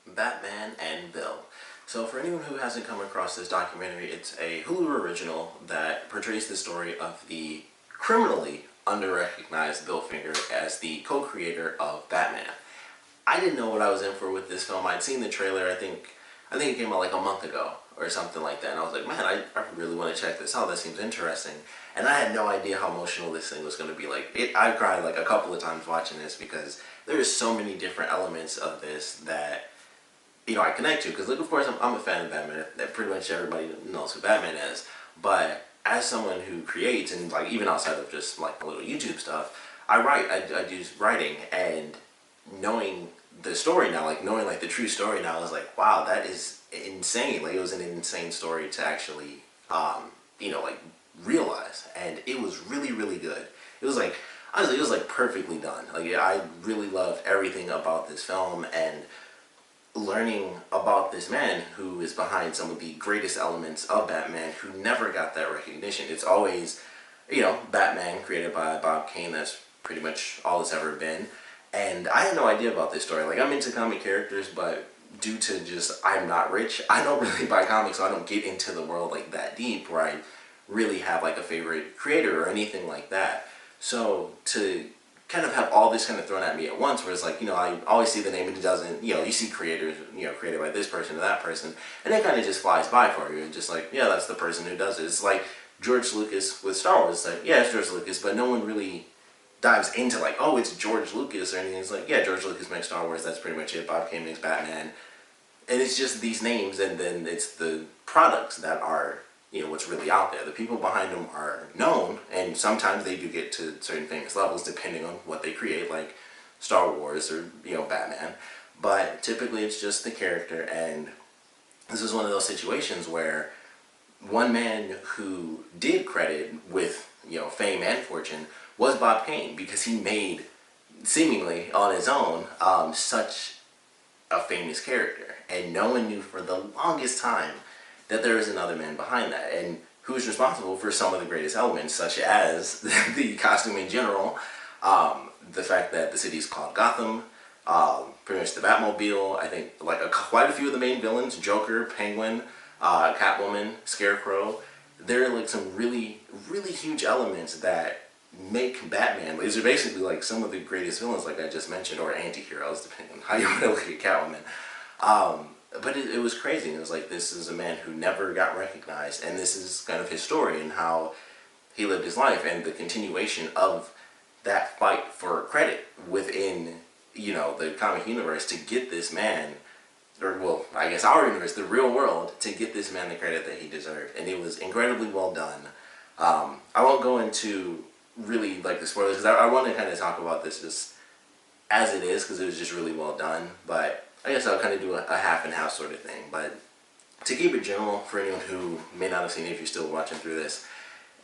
Batman and Bill. So for anyone who hasn't come across this documentary, it's a Hulu original that portrays the story of the criminally under-recognized Bill Finger as the co-creator of Batman. I didn't know what I was in for with this film. I'd seen the trailer, I think it came out like a month ago or something like that, and I was like, man, I really want to check this out. That seems interesting. And I had no idea how emotional this thing was going to be. I cried like a couple of times watching this because there's so many different elements of this that I connect to, because of course I'm a fan of Batman. That pretty much everybody knows who Batman is. But as someone who creates, and like even outside of just like a little YouTube stuff, I write. I do writing, and knowing the story now, like knowing like the true story now, is like, wow, that is insane. Like it was an insane story to actually like realize, and it was really really good. It was like, honestly, it was like perfectly done. Like I really loved everything about this film, and learning about this man who is behind some of the greatest elements of Batman, who never got that recognition. It's always, Batman created by Bob Kane. That's pretty much all it's ever been. And I had no idea about this story. Like, I'm into comic characters, but due to just, I'm not rich, I don't really buy comics, so I don't get into the world like that deep where I really have like a favorite creator or anything like that. So to kind of have all this kind of thrown at me at once, where it's like, I always see the name and it doesn't, you see creators, created by this person or that person, and it kind of just flies by for you. And just like, yeah, that's the person who does it. It's like George Lucas with Star Wars. It's like, yeah, it's George Lucas, but no one really dives into like, oh, it's George Lucas or anything. It's like, yeah, George Lucas makes Star Wars, that's pretty much it. Bob Kane makes Batman. And it's just these names, and then it's the products that are, what's really out there. The people behind them are known, and sometimes they do get to certain famous levels depending on what they create, like Star Wars or, Batman. But typically it's just the character, and this is one of those situations where one man who did credit with, fame and fortune was Bob Kane, because he made, seemingly on his own, such a famous character. And no one knew for the longest time that there is another man behind that, and who's responsible for some of the greatest elements, such as the costume in general, the fact that the city is called Gotham, pretty much the Batmobile. I think like quite a few of the main villains, Joker, Penguin, Catwoman, Scarecrow. There are like some really, really huge elements that make Batman. These are basically like some of the greatest villains, like I just mentioned, or anti-heroes, depending on how you want to look at Catwoman. But it was crazy. It was like, this is a man who never got recognized, and this is kind of his story and how he lived his life, and the continuation of that fight for credit within, the comic universe, to get this man, or well, I guess our universe, the real world, to get this man the credit that he deserved. And it was incredibly well done. I won't go into really like the spoilers, because I want to kind of talk about this just as it is, because it was just really well done. But I guess I'll kind of do a half and half sort of thing. But to keep it general, for anyone who may not have seen it, if you're still watching through this,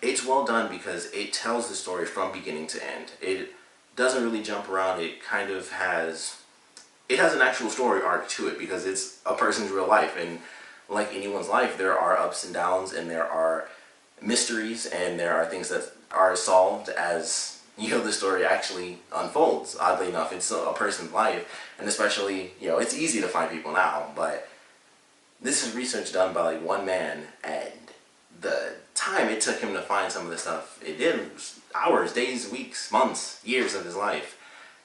it's well done because it tells the story from beginning to end. It doesn't really jump around. It kind of has, it has an actual story arc to it, because it's a person's real life. And like anyone's life, there are ups and downs, and there are mysteries, and there are things that are solved as the story actually unfolds. Oddly enough, it's a person's life, and especially, it's easy to find people now, but this is research done by like one man, and the time it took him to find some of the stuff it did was hours, days, weeks, months, years of his life.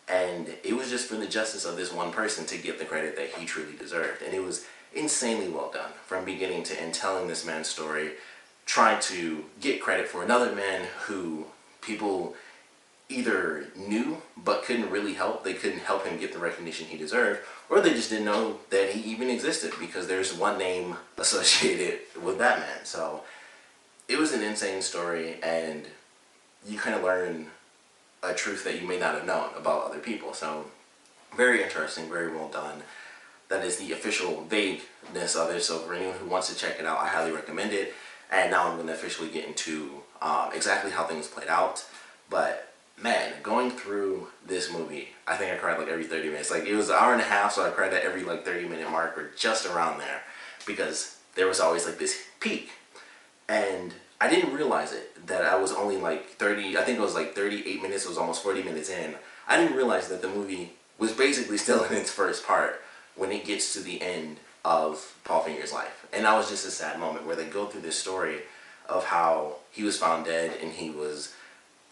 And it was just for the justice of this one person to get the credit that he truly deserved. And it was insanely well done from beginning to end, telling this man's story, trying to get credit for another man who people either knew but couldn't really help. They couldn't help him get the recognition he deserved, or they just didn't know that he even existed, because there's one name associated with Batman. So it was an insane story, and you kind of learn a truth that you may not have known about other people. So very interesting, very well done. That is the official vagueness of it. So for anyone who wants to check it out, I highly recommend it. And now I'm going to officially get into exactly how things played out. But man, going through this movie, I think I cried like every 30 minutes. Like, it was an hour and a half, so I cried at every like 30-minute mark, or just around there, because there was always like this peak. And I didn't realize it, that I was only like 30, I think it was like 38 minutes, it was almost 40 minutes in. I didn't realize that the movie was basically still in its first part. when it gets to the end of Paul Finger's life. And that was just a sad moment where they go through this story of how he was found dead and he was,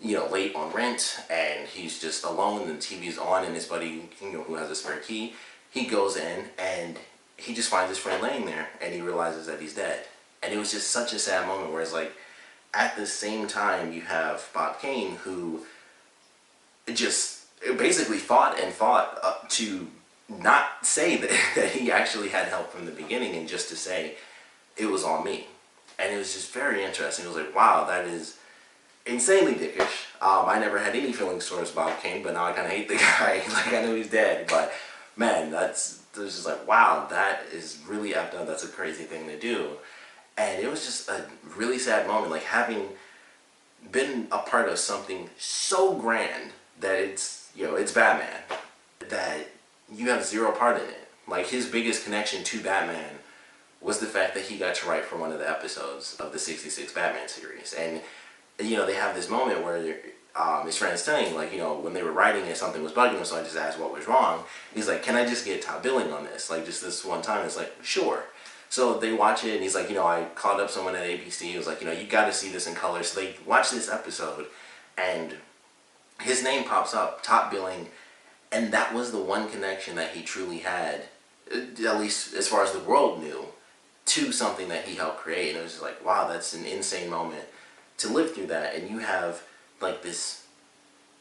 late on rent, and he's just alone, and the TV's on, and his buddy, who has a spare key, he goes in and he just finds his friend laying there, and he realizes that he's dead. And it was just such a sad moment where it's like, at the same time, you have Bob Kane, who just basically fought to not say that he actually had help from the beginning, and just to say, it was all me. And it was just very interesting. It was like, wow, that is insanely dickish. I never had any feelings towards Bob Kane, but now I kind of hate the guy. Like, I know he's dead, but man, that's just like, wow, that is really effed up. That's a crazy thing to do. And it was just a really sad moment, like having been a part of something so grand that it's Batman, that you have zero part in it. Like, his biggest connection to Batman was the fact that he got to write for one of the episodes of the 66 Batman series. And, they have this moment where his friend's telling, like, when they were writing it, something was bugging him, so I just asked what was wrong. He's like, can I just get top billing on this? Like, just this one time. It's like, sure. So they watch it, and he's like, I called up someone at ABC. He was like, you got to see this in color. So they watch this episode, and his name pops up, top billing, and that was the one connection that he truly had, at least as far as the world knew, to something that he helped create. And it was just like, wow, that's an insane moment to live through that. And you have like this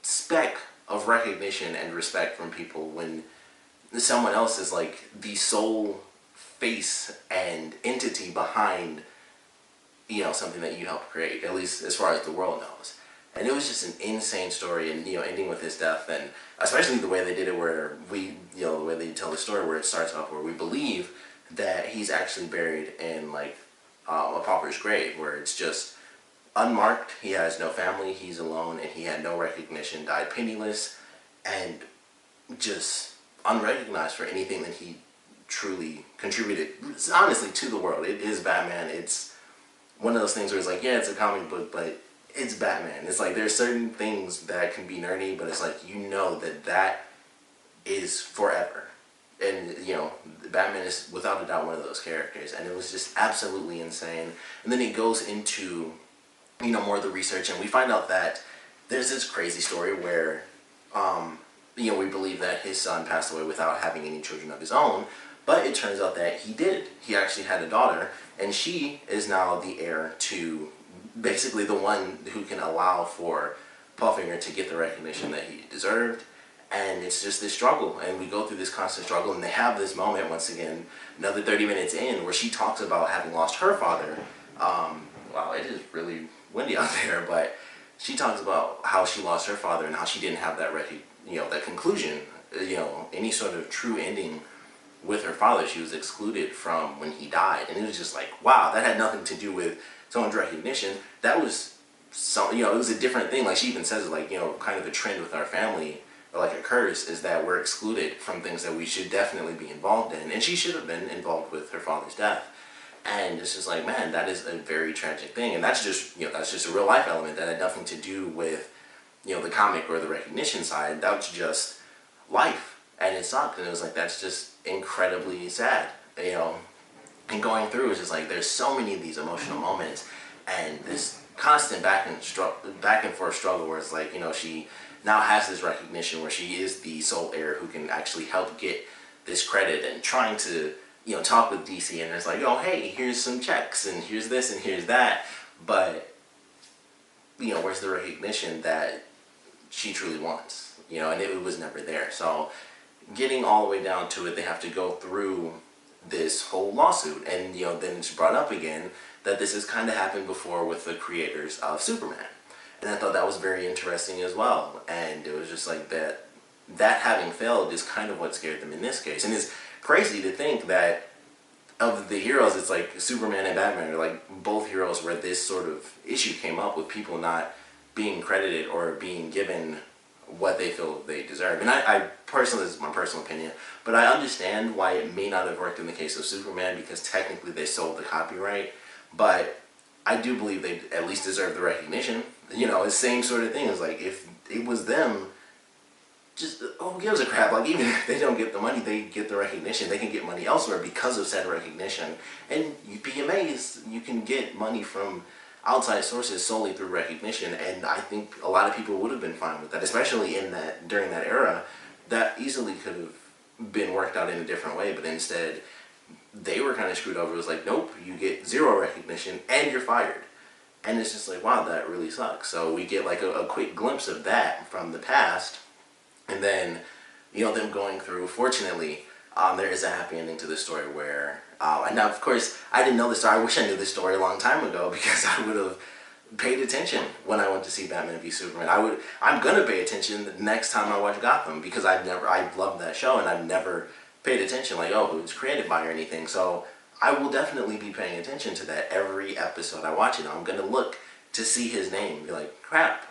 speck of recognition and respect from people when someone else is like the sole face and entity behind something that you helped create, at least as far as the world knows. And it was just an insane story, and ending with his death, and especially the way they did it, where the way they tell the story, where it starts off where we believe that he's actually buried in like a pauper's grave, where it's just unmarked. He has no family, he's alone, and he had no recognition, died penniless, and just unrecognized for anything that he truly contributed, honestly, to the world. It is Batman. It's one of those things where it's like, yeah, it's a comic book, but it's Batman. It's like, there's certain things that can be nerdy, but it's like, that is forever. And, Batman is without a doubt one of those characters. And it was just absolutely insane. And then it goes into, more of the research, and we find out that there's this crazy story where, we believe that his son passed away without having any children of his own. But it turns out that he did. He actually had a daughter, and she is now the heir to basically the one who can allow for Paul Finger to get the recognition that he deserved. And it's just this struggle, and we go through this constant struggle, and they have this moment, once again, another 30 minutes in, where she talks about having lost her father. Wow, it is really windy out there, but she talks about how she lost her father and how she didn't have that that conclusion, any sort of true ending with her father. She was excluded from when he died, and it was just like, wow, that had nothing to do with someone's recognition. That was it was a different thing. Like, she even says, like, kind of a trend with our family, or like a curse, is that we're excluded from things that we should definitely be involved in, and she should have been involved with her father's death. And it's just like, man, that is a very tragic thing, and that's just a real life element that had nothing to do with the comic or the recognition side. That was just life, and it sucked, and it was like, that's just incredibly sad, and going through, it's just like, there's so many of these emotional moments, and this constant back and forth struggle where it's like, she now has this recognition where she is the sole heir who can actually help get this credit, and trying to talk with DC, and it's like, oh, hey, here's some checks, and here's this, and here's that, but where's the recognition that she truly wants, and it was never there. So getting all the way down to it, they have to go through this whole lawsuit, and then it's brought up again that this has kind of happened before with the creators of Superman, and I thought that was very interesting as well. And it was just like that having failed is kind of what scared them in this case. And it's crazy to think that of the heroes, it's like Superman and Batman are like both heroes where this sort of issue came up with people not being credited or being given what they feel they deserve. And I personally, this is my personal opinion, but I understand why it may not have worked in the case of Superman, because technically they sold the copyright, but I do believe they at least deserve the recognition. It's the same sort of thing. It's like, if it was them just, who gives a crap? Like, even if they don't get the money, they get the recognition. They can get money elsewhere because of said recognition. And you'd be amazed, you can get money from outside sources solely through recognition. And I think a lot of people would have been fine with that, especially during that era. That easily could have been worked out in a different way, but instead they were kind of screwed over. It was like, nope, you get zero recognition and you're fired. And it's just like, wow, that really sucks. So we get like a quick glimpse of that from the past. And then, them going through, fortunately, there is a happy ending to this story where, and now of course, I didn't know this story. I wish I knew this story a long time ago, because I would have paid attention when I went to see Batman v Superman. I'm gonna pay attention the next time I watch Gotham, because I love that show, and I've never paid attention, like, oh, who it's created by or anything. So I will definitely be paying attention to that every episode I watch it. I'm gonna look to see his name, be like, crap,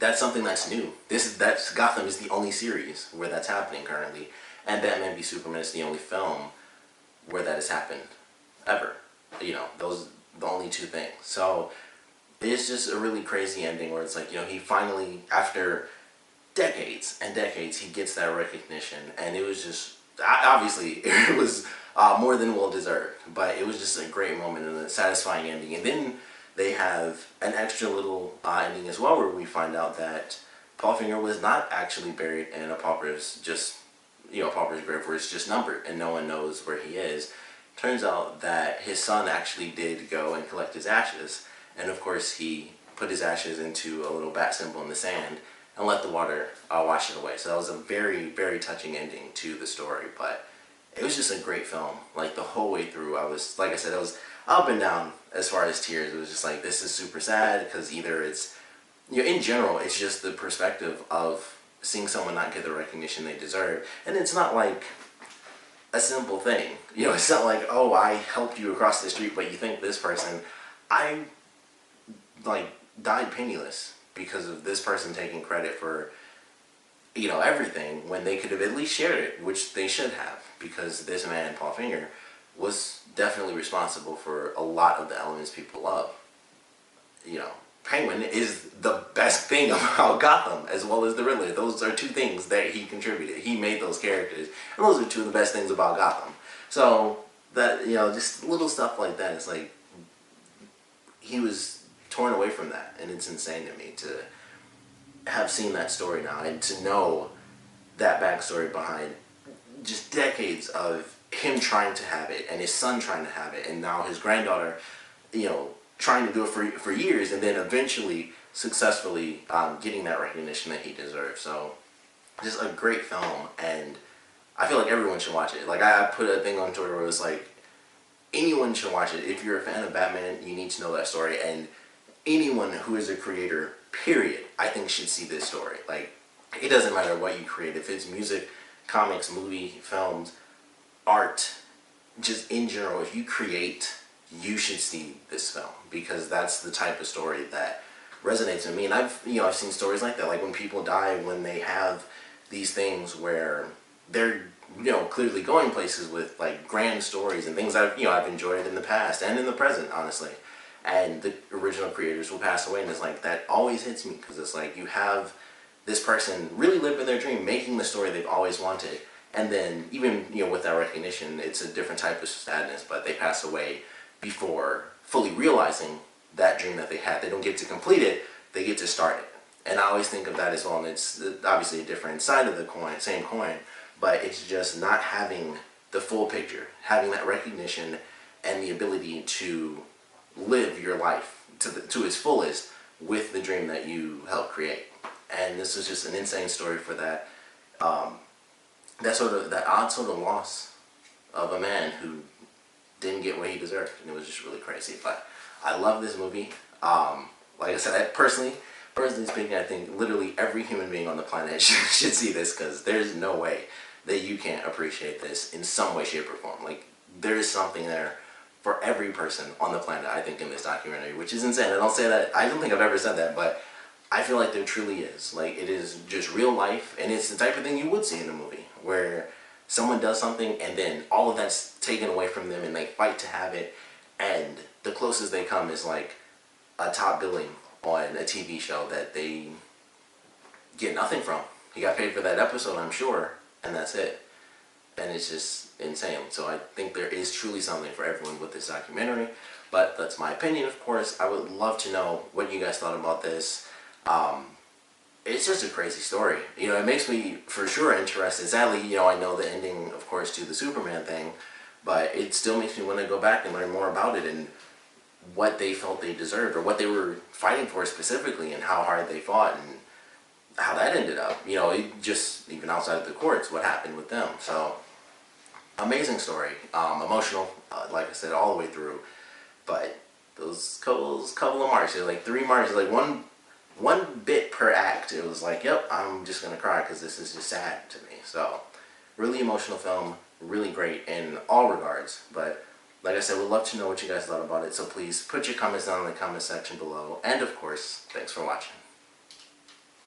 that's something that's new. That's Gotham is the only series where that's happening currently, and Batman v Superman is the only film where that has happened ever. Those the only two things. So it's just a really crazy ending where it's like, he finally, after decades and decades, he gets that recognition, and it was just, obviously it was more than well deserved, but it was just a great moment and a satisfying ending. And then they have an extra little ending as well, where we find out that Paul Finger was not actually buried in a pauper's pauper's grave where it's just numbered and no one knows where he is. Turns out that his son actually did go and collect his ashes, and of course he put his ashes into a little bat symbol in the sand and let the water wash it away. So that was a very, very touching ending to the story, but it was just a great film. Like, the whole way through, I was up and down as far as tears. It was just like, this is super sad, because either it's, in general, it's just the perspective of seeing someone not get the recognition they deserve. And it's not like a simple thing. It's not like, oh, I helped you across the street, but you think this person, I, died penniless because of this person taking credit for, everything, when they could have at least shared it, which they should have, because this man, Paul Finger, was definitely responsible for a lot of the elements people love. Penguin is the best thing about Gotham, as well as the Riddler. Those are two things that he contributed. He made those characters, and those are two of the best things about Gotham. So that, just little stuff like that, it's like he was torn away from that, and it's insane to me to have seen that story now and to know that backstory behind just decades of him trying to have it and his son trying to have it, and now his granddaughter, trying to do it for years, and then eventually successfully getting that recognition that he deserves. So just a great film, and I feel like everyone should watch it. Like, I put a thing on Twitter where it was like, anyone should watch it. If you're a fan of Batman, you need to know that story, and anyone who is a creator, period, I think should see this story. Like, it doesn't matter what you create. If it's music, comics, movie, films, art, just in general, if you create, you should see this film, because that's the type of story that resonates with me. And I've seen stories like that, like when people die, when they have these things where they're, clearly going places with like grand stories and things I've enjoyed in the past and in the present, honestly. And the original creators will pass away, and it's like, that always hits me, because it's like, you have this person really living their dream, making the story they've always wanted, and then even, with that recognition, it's a different type of sadness, but they pass away before fully realizing that dream that they had. They don't get to complete it, they get to start it. And I always think of that as well, and it's obviously a different side of the coin, same coin, but it's just not having the full picture, having that recognition and the ability to live your life to its fullest with the dream that you helped create. And this is just an insane story for that, that odd sort of loss of a man who didn't get what he deserved, and it was just really crazy. But I love this movie. Like I said, personally speaking, I think literally every human being on the planet should see this, because there's no way that you can't appreciate this in some way, shape, or form. Like, there is something there for every person on the planet, I think, in this documentary, which is insane. I don't say that, I don't think I've ever said that, but I feel like there truly is. Like, it is just real life, and it's the type of thing you would see in a movie, where someone does something and then all of that's taken away from them and they fight to have it, and the closest they come is like a top billing on a TV show that they get nothing from. He got paid for that episode, I'm sure, and that's it. And it's just insane. So I think there is truly something for everyone with this documentary. But that's my opinion, of course. I would love to know what you guys thought about this. It's just a crazy story. You know, it makes me for sure interested. Sadly, you know, I know the ending, of course, to the Superman thing, but it still makes me want to go back and learn more about it and what they felt they deserved, or what they were fighting for specifically, and how hard they fought, and how that ended up. You know, it just, even outside of the courts, what happened with them. So, amazing story. Emotional, like I said, all the way through. But those couple of marks, like 3 marks, like one bit per act, it was like, yep, I'm just gonna cry because this is just sad to me. So, really emotional film, really great in all regards. But like I said, we'd love to know what you guys thought about it. So please put your comments down in the comment section below. And of course, thanks for watching.